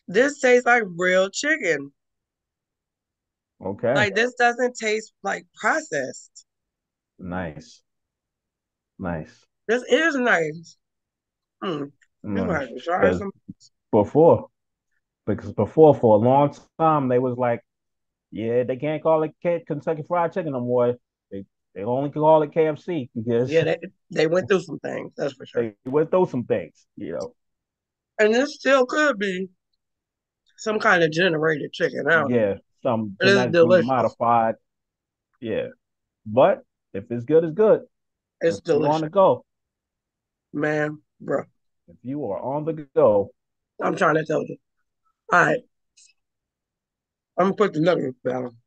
this tastes like real chicken. okay. Like this doesn't taste like processed. Nice. Nice. This is nice. Mm. I'm gonna Mm. have to try Because some. before, before for a long time they was like, yeah, they can't call it Kentucky Fried Chicken no more. They they only call it KFC because Yeah, they went through some things, that's for sure. they went through some things. And this still could be some kind of generated chicken. I don't know. Yeah, some It is genetically delicious. modified. Yeah, but if it's good, it's good. It's If you on delicious, the go, man, bro. if you are on the go, I'm trying to tell you. All right, I'm gonna put the nuggets down.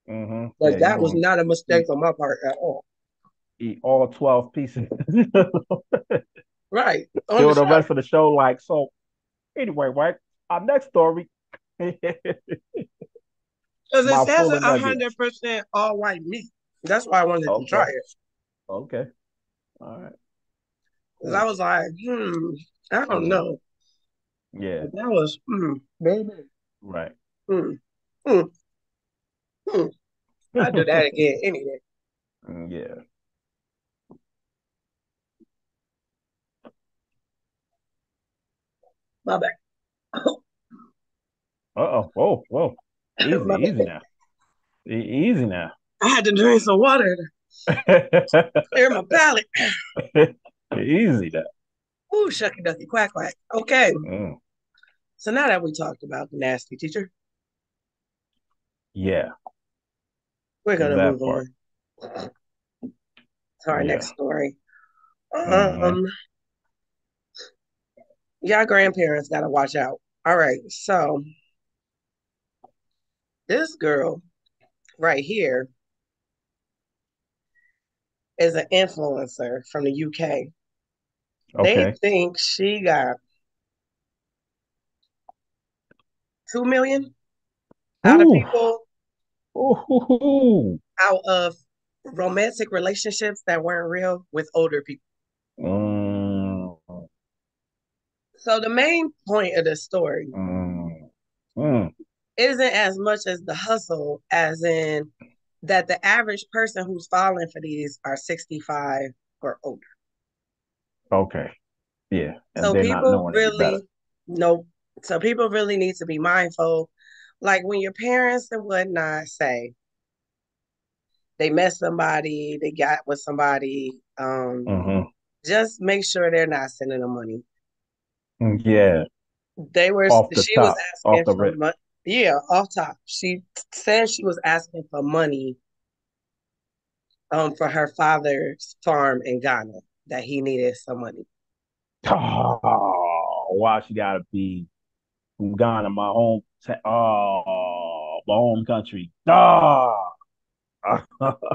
yeah, Like you're that was gonna not a eat mistake on my part at all. eat all 12 pieces. Right on the Do the shot, rest of the show like so. Anyway, right? Our next story, because it my says full of 100% nuggets. all white meat. That's why I wanted to try Okay, it. okay, all right, Because I cool. was like, I don't Mm, know. yeah, But that was, baby. right. Mm, mm, mm. I do that again any day. Yeah. My bad. Uh-oh. Whoa, whoa. Easy, My easy bad. now. Easy now. I had to drink some water to clear my palate. Easy now. Ooh, shucky ducky quack quack. Okay. Mm, So now that we talked about the nasty teacher, yeah, we're gonna that move part. on to our Yeah. next story. Hmm. Um, y'all grandparents gotta watch out. All right, so this girl right here is an influencer from the UK. They Okay. think she got 2 million out of Ooh. people Ooh. out of romantic relationships that weren't real with older people. Mm, So the main point of the story mm, mm. isn't as much as the hustle, as in that the average person who's falling for these are 65 or older. Okay. Yeah. And So they're not people knowing any really better. Nope. So people really need to be mindful. Like when your parents and whatnot say they met somebody, they got with somebody, Hmm. just make sure they're not sending them money. Yeah, They were, off the she was top, off asking the for rip. money. Yeah, off top. She said she was asking for money for her father's farm in Ghana, that he needed some money. Oh, why she gotta be from Ghana, my home country. Oh,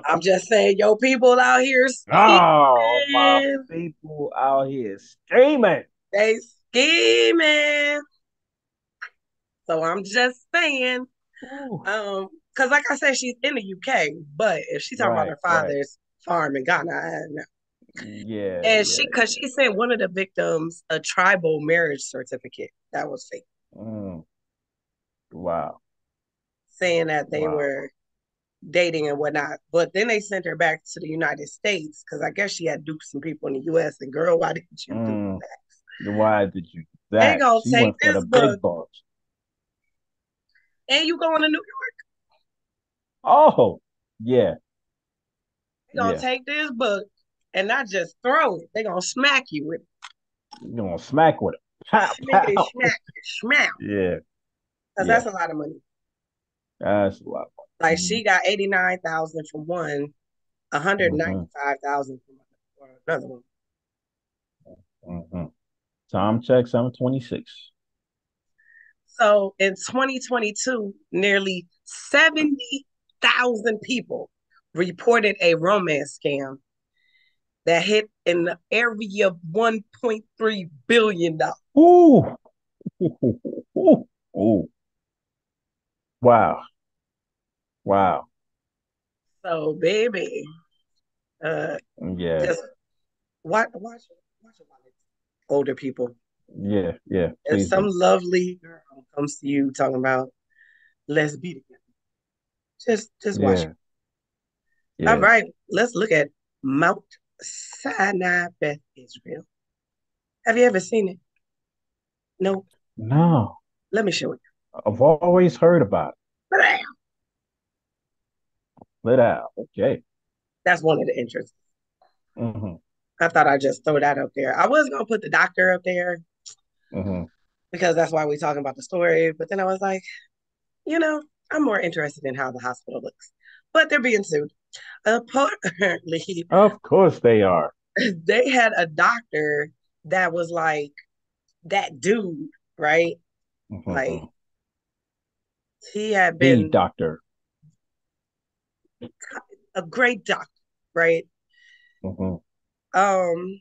I'm just saying, yo, people out here oh, my scheming. people out here screaming. They scheming. So I'm just saying, Ooh. because like I said, she's in the UK, but if she's talking about Right, her right. father's farm in Ghana, I don't know. Yeah, And yeah, because she sent one of the victims a tribal marriage certificate that was fake, yeah. Wow, saying that they wow. were dating and whatnot. But then they sent her back to the United States because I guess she had duped some people in the US. And girl, why didn't you do Mm, that? why did you do They that? gonna She take went for the this book big bucks. and you going to New York. Oh, yeah, They gonna yeah. take this book and not just throw it. They gonna smack you with it. You're gonna smack with it. Pow, Smickety pow. smack, smack. Yeah, Because yeah. that's a lot of money. That's a lot. Like Mm-hmm. she got 89,000 from one, Mm-hmm. 195,000 from another one. Mm-hmm. Time check 7:26. So in 2022, nearly 70,000 people reported a romance scam that hit in the area of $1.3 billion. Ooh, ooh, ooh, ooh. Wow, wow. So, baby, uh, Yeah, just watch a lot of older people. yeah, yeah. If Please some do. lovely girl comes to you talking about let's be together, just watch her. Yeah, All yeah. right, let's look at Mount Sinai, Beth Israel. Have you ever seen it? No. No, Let me show it. I've always heard about it. Bam! Lit out. Okay. That's one of the interests. Mm-hmm. I thought I'd just throw that up there. I was gonna put the doctor up there Mm-hmm. because that's why we're talking about the story, but then I was like, you know, I'm more interested in how the hospital looks. But they're being sued. Apparently, Of course they are. they had a doctor that was like that dude, right? Like Mm-hmm. he had The been doctor. a great doctor, right? Mm-hmm. Um,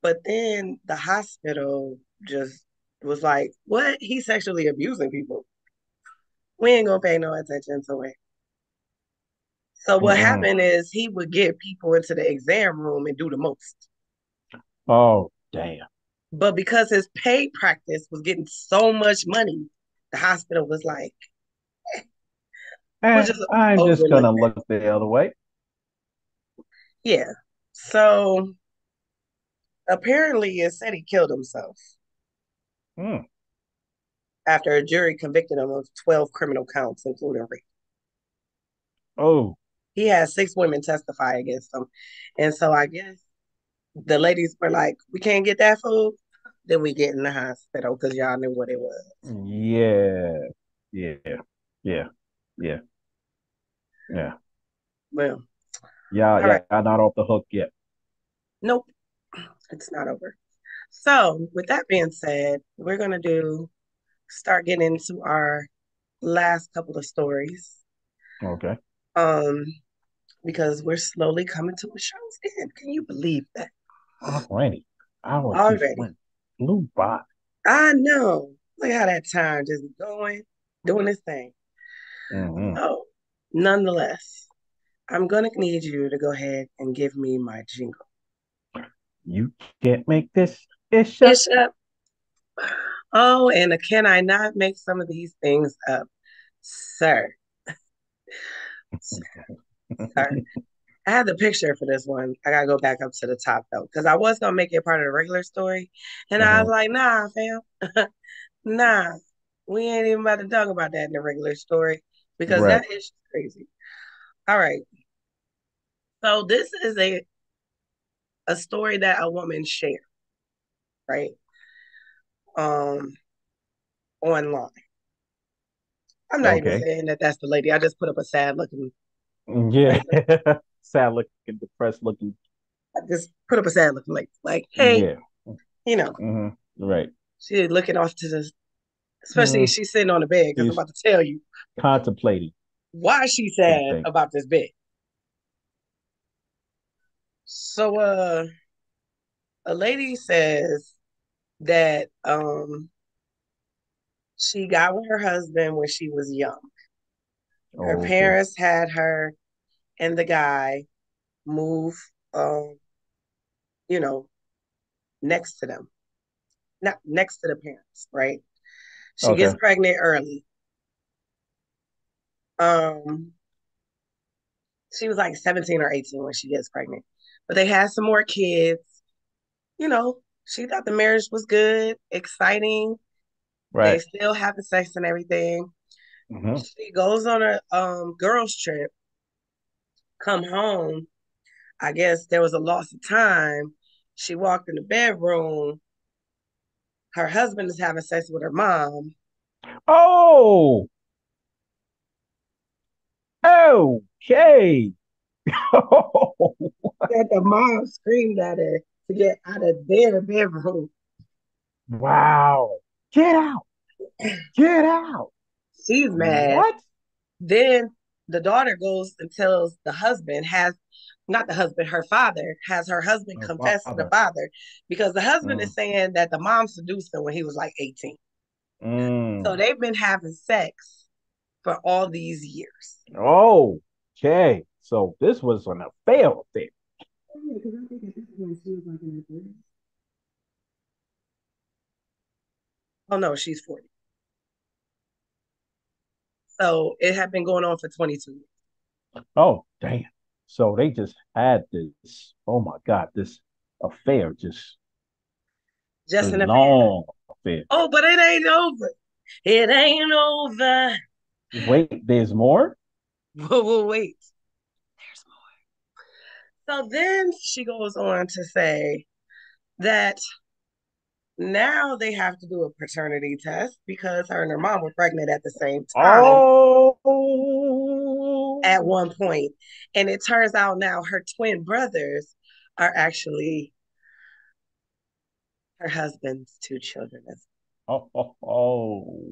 but then the hospital just was like, what? He's sexually abusing people. We ain't gonna pay no attention to it. So what Mm-mm. happened is he would get people into the exam room and do the most. Oh, damn. But because his paid practice was getting so much money, the hospital was like, we'll just I'm just overlook gonna that. look the other way. Yeah. So apparently it said he killed himself Hmm. after a jury convicted him of 12 criminal counts, including rape. Oh, He had six women testify against him. And so I guess the ladies were like, we can't get that food. Then we get in the hospital because y'all knew what it was. yeah, yeah, yeah, yeah, yeah. Well, Yeah, all right. yeah. I'm not off the hook yet. Nope, it's not over. So, with that being said, we're going to start getting into our last couple of stories. Okay. Um, because we're slowly coming to a show's end. Can you believe that? Alrighty. Hour just Already. went flew by. I know. Look how that time just going, doing this thing. Hmm. So, nonetheless, I'm going to need you to go ahead and give me my jingle. You can't make this ish up. Ish up. Oh, and can I not make some of these things up? Sir, sir, sir. I had the picture for this one. I gotta go back up to the top though, because I was gonna make it part of the regular story, and I was Hmm. like, nah, fam, nah, we ain't even about to talk about that in the regular story because Right. that is crazy. All right, so this is a story that a woman shared, right, um, online. I'm not even Okay. saying that that's the lady. I just put up a sad looking, Yeah. like, Sad looking, depressed looking. I just put up a sad looking lady, like, hey, Yeah. you know, Hmm. Right. she looking off to the, especially if Mm. she's sitting on the bed, because I'm She's about to tell you contemplating why she's some sad things. about this bed. So a lady says that she got with her husband when she was young. Her Okay. parents had her and the guy move um, you know, next to them. Not next to the parents, right? She gets Okay. pregnant early. Um she was like 17 or 18 when she gets pregnant. But they had some more kids. You know, she thought the marriage was good, exciting. They Right. still having sex and everything. Hmm. She goes on a girls trip, come home. I guess there was a loss of time. She walked in the bedroom. Her husband is having sex with her mom. Oh, okay. That the mom screamed at her to get out of their bedroom. Wow. Get out. Get out. She's mad. What? Then the daughter goes and tells the husband, has not the husband, her father, has her husband Her confess to the father. father because the husband Mm. is saying that the mom seduced him when he was like 18. So Mm. they've been having sex for all these years. Oh, okay. So this was an affair thing. Yeah, because I think at this point she was like in her 30s. Oh no, she's 40. So it had been going on for 22 years. Oh, damn. So they just had this, oh my God, this affair, just Just this an affair. long affair. Oh, but it ain't over. It ain't over. Wait, there's more? Whoa, wait. There's more. So then she goes on to say that now they have to do a paternity test because her and her mom were pregnant at the same time Oh, at one point. And it turns out now her twin brothers are actually her husband's two children. oh.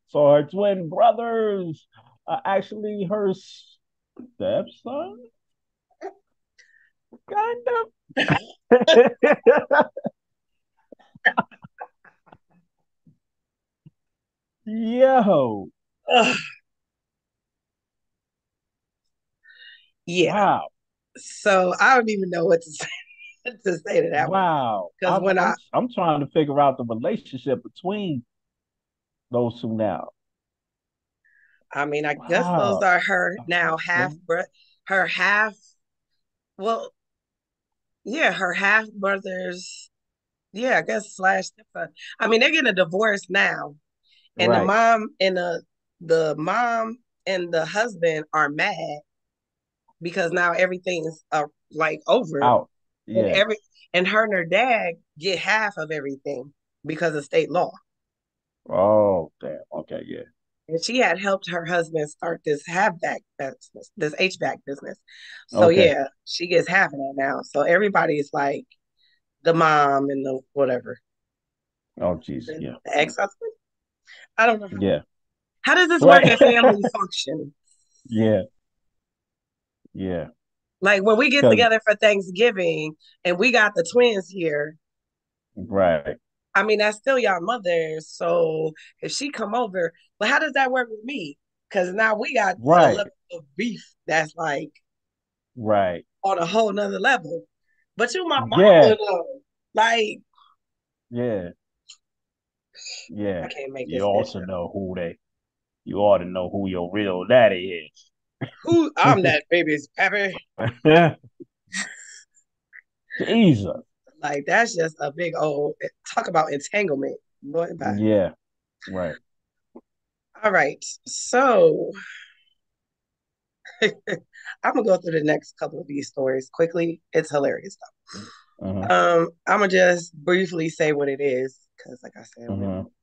So her twin brothers are actually her stepson, kind of. Yo, Yeah. wow, So I don't even know what to say, to say to that one. wow. Because when I'm trying to figure out the relationship between those two now. I mean, I guess those Wow. are her now half, Okay. her half, well, yeah, her half brothers. Yeah, I guess slash stepson. I mean, they're getting a divorce now, and Right. the mom and the husband are mad because now everything's like over, Out. and Yeah. her and her dad get half of everything because of state law. Oh, damn. Okay. Yeah. And she had helped her husband start this HVAC business, this HVAC business. So Okay. yeah, she gets half of that now. So everybody's like the mom and the whatever, Oh, jeez. the Yeah. ex-husband. I don't know Yeah. how does this work Right. in family function. Yeah. Yeah. Like when we get Because together for Thanksgiving and we got the twins here, right. I mean that's still y'all mother. So if she come over, but how does that work with me? Because now we got a Right. level of beef that's like Right. on a whole nother level. But you my Yeah. mama though. Like Yeah. Yeah. I can't make You this bitch also up. know who they. You ought to know who your real daddy is. Who I'm that baby's pappy. Jesus. Like that's just a big old talk about entanglement. Boy, bye. Yeah. Right. All right. So I'm gonna go through the next couple of these stories quickly. It's hilarious Uh-huh. though. I'm gonna just briefly say what it is because, like I said, we Uh-huh. don't.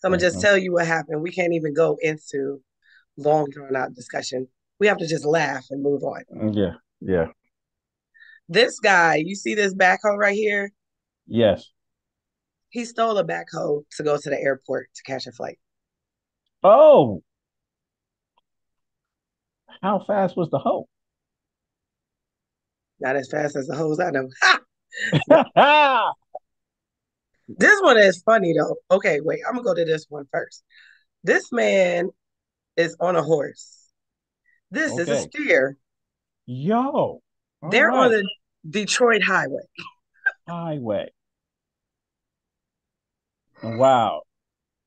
So I'm gonna just Uh-huh. tell you what happened. We can't even go into long drawn out discussion. We have to just laugh and move on. Yeah. Yeah. This guy, you see this backhoe right here? Yes. He stole a backhoe to go to the airport to catch a flight. Oh, how fast was the hoe? Not as fast as the hose I know. Ha! No. This one is funny though. Okay, wait, I'm gonna go to this one first. This man is on a horse. This is a Okay. steer. Yo. All They're on right. the Detroit highway. Highway. Wow.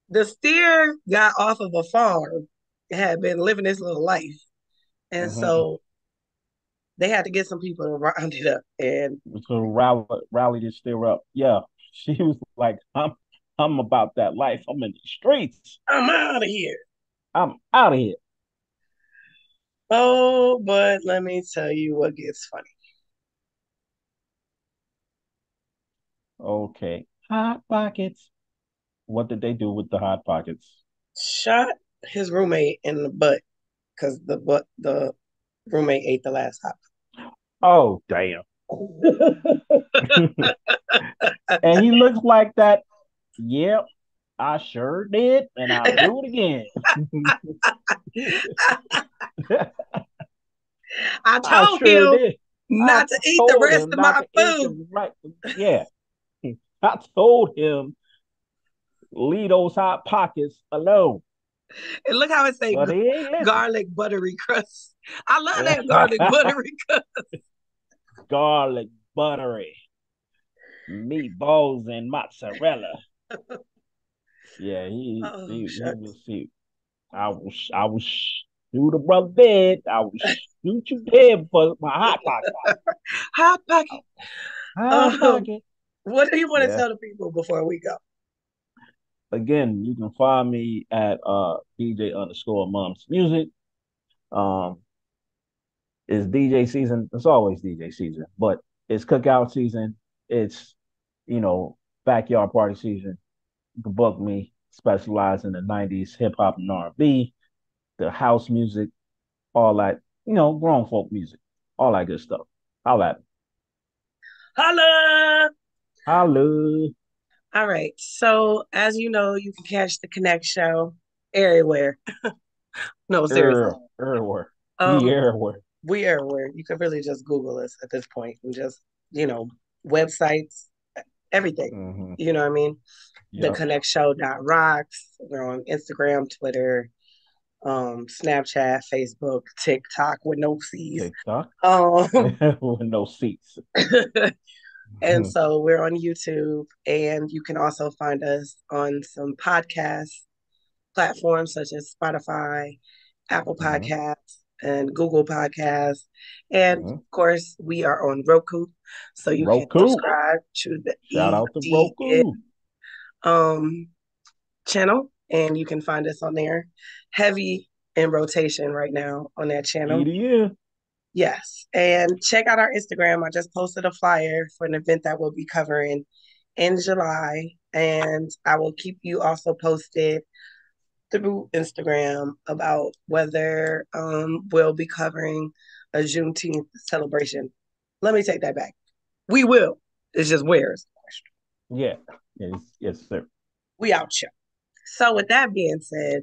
The steer got off of a farm, had been living his little life. And Mm-hmm. so they had to get some people to round it up. And To rally this steer up. Yeah. She was like, I'm about that life. I'm in the streets. I'm out of here. I'm out of here. Oh, but let me tell you what gets funny. Okay. Hot pockets. What did they do with the hot pockets? Shot his roommate in the butt because the roommate ate the last hot. Oh, damn. And he looks like that. Yep, I sure did, and I'll do it again. I I told sure him did. I not to eat the told rest him of not my to eat food. the right. Yeah, I told him leave those hot pockets alone, And look how it say but he ain't listen. garlic buttery crust. I love that garlic buttery crust. Garlic, buttery, meatballs, and mozzarella. Yeah, Oh he shucks. was he. I will shoot a brother dead. I will shoot you dead for my hot pocket. Hot pocket. Hot Um, pocket. what do you want to Yeah. tell the people before we go? Again, you can find me at DJ underscore mom's music. Um, it's DJ season. It's always DJ season, but it's cookout season. It's you know backyard party season. You can book me. Specialize in the '90s hip hop and R&B, the house music, all that. Grown folk music, all that good stuff. All that. Holla! Holla. All right. So as you know, you can catch the Konnect Show everywhere. No, seriously. Everywhere. We Um, everywhere. we are everywhere. You can really just Google us at this point and just, you know, websites, everything. Mm-hmm. You know what I mean? The Yep. Konnect Show rocks. We're on Instagram, Twitter, Snapchat, Facebook, TikTok with no C's. TikTok Um, with no seats. and so we're on YouTube, and you can also find us on some podcast platforms such as Spotify, Apple Mm-hmm. Podcasts, and Google Podcasts. And Mm-hmm. of course, we are on Roku, so you can Roku. subscribe to the Shout out to EDN Roku. um, channel, and you can find us on there. Heavy in rotation right now on that channel. EDN. Yes. And check out our Instagram. I just posted a flyer for an event that we'll be covering in July. And I will keep you also posted through Instagram about whether we'll be covering a Juneteenth celebration. Let me take that back. We will. It's just where is the question. Yeah. Yes, sir. We out here. So with that being said,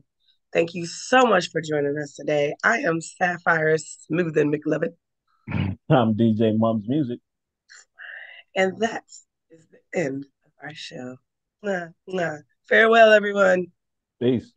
thank you so much for joining us today. I am Sapphire Smooth and McLovin, I'm DJ Mum's Music. and that is the end of our show. Nah, nah. Farewell, everyone. Peace.